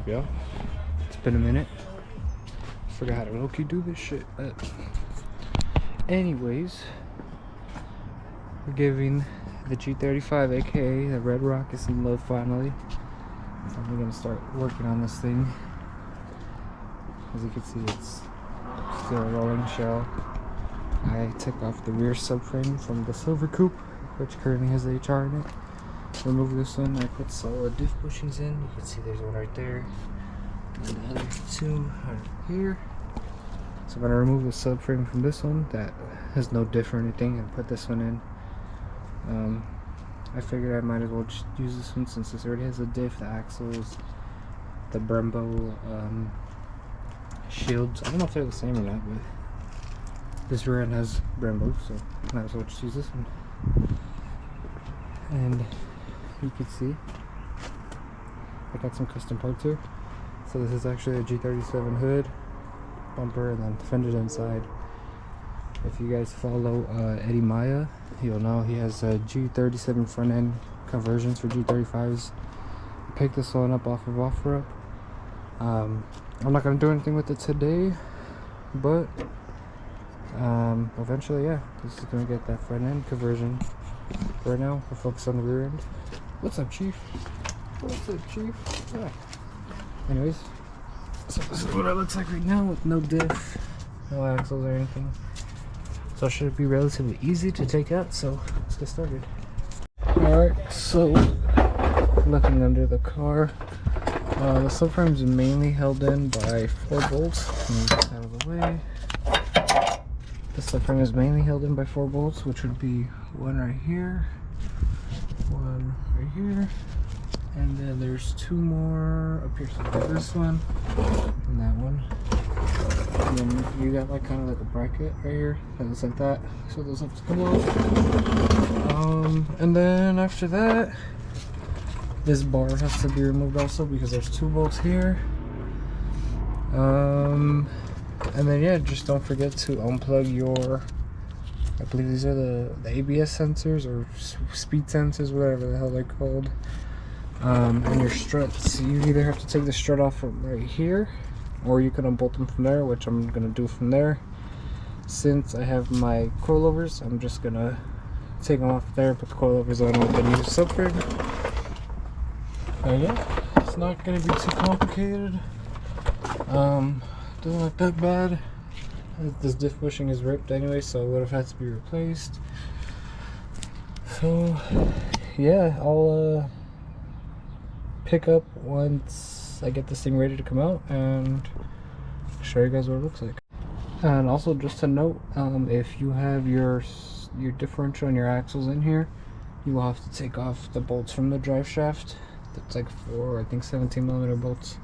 up, y'all? It's been a minute. Forgot how to low-key do this shit. Anyways, we're giving the G35, aka the Red Rocket, some love finally. So I'm gonna start working on this thing. As you can see, it's still a rolling shell. I took off the rear subframe from the silver coupe, which currently has the HR in it. Remove this one. I put solid diff bushings in. You can see there's one right there, and the other two are here. So I'm gonna remove the subframe from this one that has no diff or anything, and put this one in. I figured I might as well just use this one since this already has a diff, the axles, the Brembo shields. I don't know if they're the same or not, but this rear end has Brembo, so might as well just use this one. And you can see I got some custom parts here. So this is actually a G37 hood, bumper, and then fenders inside. If you guys follow Eddie Maya, you'll know he has a G37 front end conversions for G35s. I picked this one up off of OfferUp. I'm not gonna do anything with it today, but eventually, yeah, this is gonna get that front end conversion. Right now, we're focused on the rear end. What's up, Chief? What's up, Chief? Yeah. Anyways, so this is what it looks like right now with no diff, no axles or anything. So it should be relatively easy to take out, so let's get started. Alright, so looking under the car, the subframe is mainly held in by 4 bolts. Move this out of the way. The subframe is mainly held in by 4 bolts, which would be one right here, one right here, and then there's 2 more up here. So you got this one and that one. And then you got like kind of like a bracket right here that looks like that, so those have to come off. And then after that, this bar has to be removed also because there's 2 bolts here. And then yeah, just don't forget to unplug your, I believe these are the ABS sensors or speed sensors, whatever the hell they're called. And your struts, you either have to take the strut off from right here, or you can unbolt them from there, which I'm gonna do from there. Since I have my coilovers, I'm just gonna take them off there, put the coilovers on with the new subframe. Yeah, it's not gonna be too complicated. Doesn't look that bad. This diff bushing is ripped anyway, so it would have had to be replaced. So yeah, I'll pick up once I get this thing ready to come out and show you guys what it looks like. And also just to note, if you have your differential and your axles in here, you will have to take off the bolts from the drive shaft. That's like 4, I think 17mm bolts.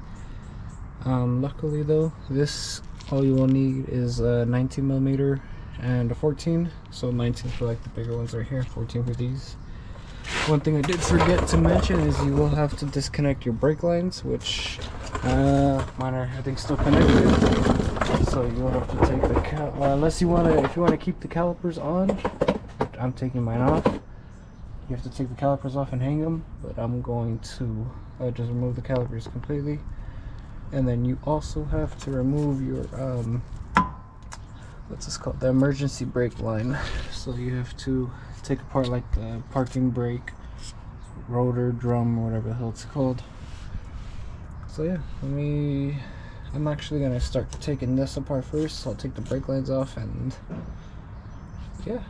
Luckily though, this, all you will need is a 19mm and a 14. So 19 for like the bigger ones right here, 14 for these. One thing I did forget to mention is you will have to disconnect your brake lines, which mine are I think still connected. So you'll have to take the unless you want to, if you want to keep the calipers on, I'm taking mine off. You have to take the calipers off and hang them, but I'm going to just remove the calipers completely. And then you also have to remove your what's this called, the emergency brake line. So you have to take apart like the parking brake, rotor, drum, or whatever the hell it's called. So yeah, I'm actually gonna start taking this apart first. So I'll take the brake lines off and yeah,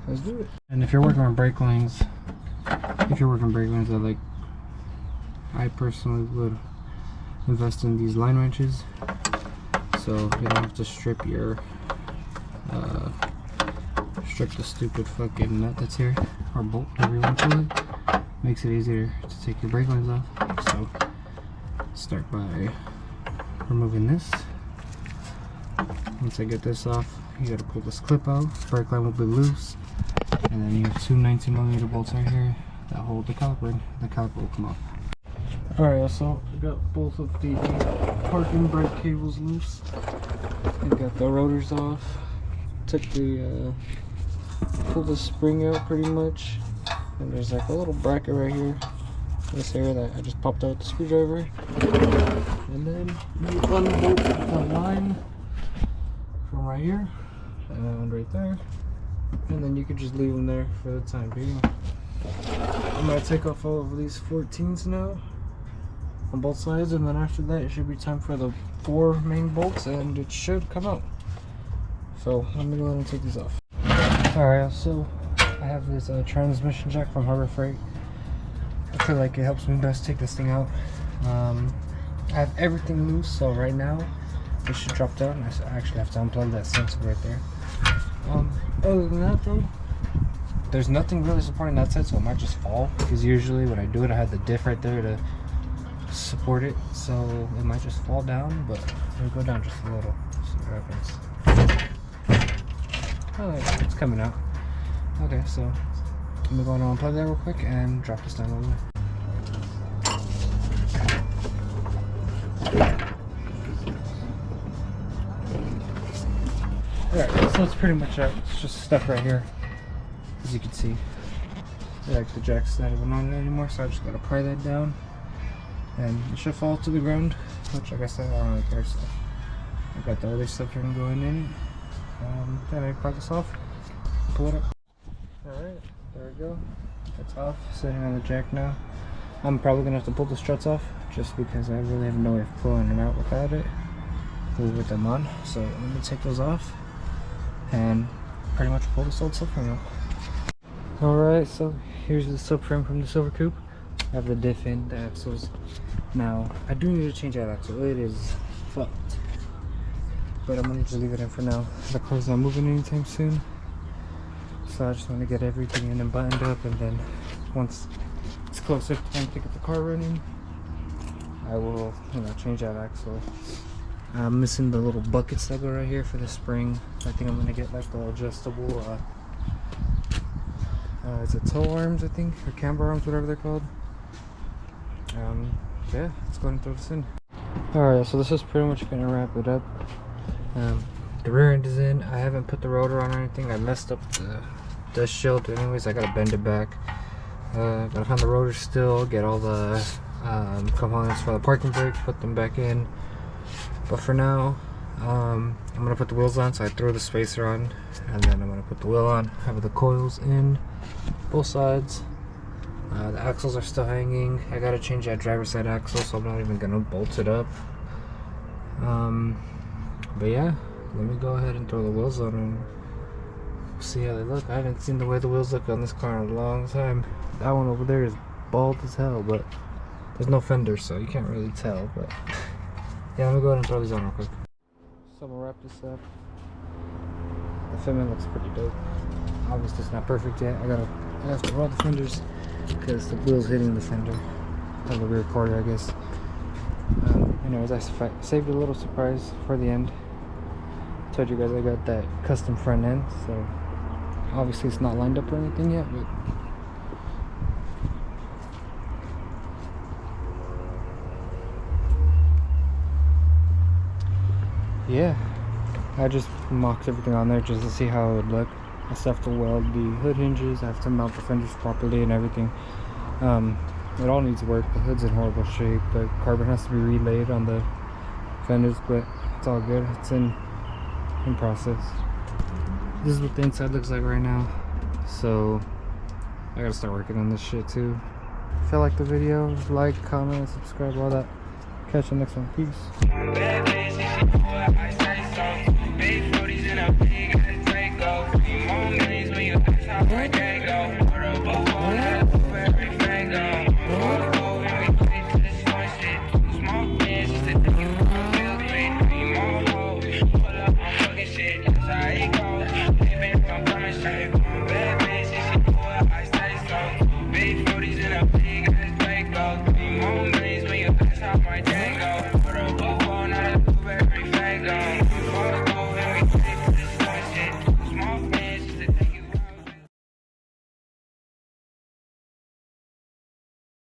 let's do it. And if you're working on brake lines, I personally would invest in these line wrenches, so you don't have to strip the stupid fucking nut that's here, or bolt, whatever you want to call it. Makes it easier to take your brake lines off. So start by removing this. Once I get this off, you gotta pull this clip out. Brake line will be loose, and then you have 2 19mm bolts right here that hold the caliper. The caliper will come off. Alright, so I got both of the parking brake cables loose. I got the rotors off. Took the pulled the spring out pretty much, and there's like a little bracket right here, this area that I just popped out with the screwdriver. And then you unbolt the line from right here and right there, and then you could just leave them there for the time being. I'm gonna take off all of these 14s now on both sides, and then after that it should be time for the 4 main bolts, and it should come out. So let me go ahead and take these off. Alright, so I have this transmission jack from Harbor Freight. I feel like it helps me best take this thing out. I have everything loose, so right now it should drop down. I actually have to unplug that sensor right there. Other than that though, there's nothing really supporting that side, so it might just fall, because usually when I do it I have the diff right there to support it, so it might just fall down, but it'll go down just a little. See what happens. Oh, yeah, it's coming out. Okay, so let me go and unplug that real quick and drop this down over there. Alright, so it's pretty much out. It's just stuck right here, as you can see. Like the jack's not even on it anymore, so I just gotta pry that down, and it should fall to the ground. Which, like I said, I don't really care. So I got the other stuff here going in it. Then I pry this off, pull it up. Alright, there we go. It's off, sitting on the jack now. I'm probably gonna have to pull the struts off, just because I really have no way of pulling it out without it. With them on. So let me take those off and pretty much pull this old subframe out. Alright, so here's the subframe from the silver coupe. I have the diff in, the axles. Now, I do need to change that axle. It is fucked. But I'm gonna just leave it in for now. The car's not moving anytime soon. So I just want to get everything in and buttoned up, and then once it's closer to time to get the car running, I will, change that axle. I'm missing the little buckets that go right here for the spring. I think I'm gonna get like the adjustable is it toe arms, I think, or camber arms, whatever they're called. Yeah, let's go ahead and throw this in. Alright, so this is pretty much gonna wrap it up. The rear end is in. I haven't put the rotor on or anything. I messed up the dust shield anyways. I gotta bend it back. Gotta find the rotor still, get all the components for the parking brake, put them back in. But for now, I'm gonna put the wheels on, so I throw the spacer on, and then I'm gonna put the wheel on, have the coils in both sides. The axles are still hanging. I gotta change that driver's side axle, so I'm not even gonna bolt it up. But yeah, let me go ahead and throw the wheels on and see how they look. I haven't seen the way the wheels look on this car in a long time. That one over there is bald as hell, but there's no fender, so you can't really tell. But yeah, let me go ahead and throw these on real quick. So I'm gonna wrap this up. The fitment looks pretty dope. Obviously it's not perfect yet. I have to roll the fenders because the wheel's hitting the fender of the rear quarter, I guess. Anyways, I saved a little surprise for the end. Told you guys I got that custom front end, so obviously it's not lined up or anything yet, but yeah, I just mocked everything on there just to see how it would look. I still have to weld the hood hinges, I have to mount the fenders properly and everything. It all needs work. The hood's in horrible shape. The carbon has to be relaid on the fenders, but it's all good. It's in process. This is what the inside looks like right now, so I gotta start working on this shit too. If you like the video, like, comment, subscribe, all that. Catch you next one. Peace.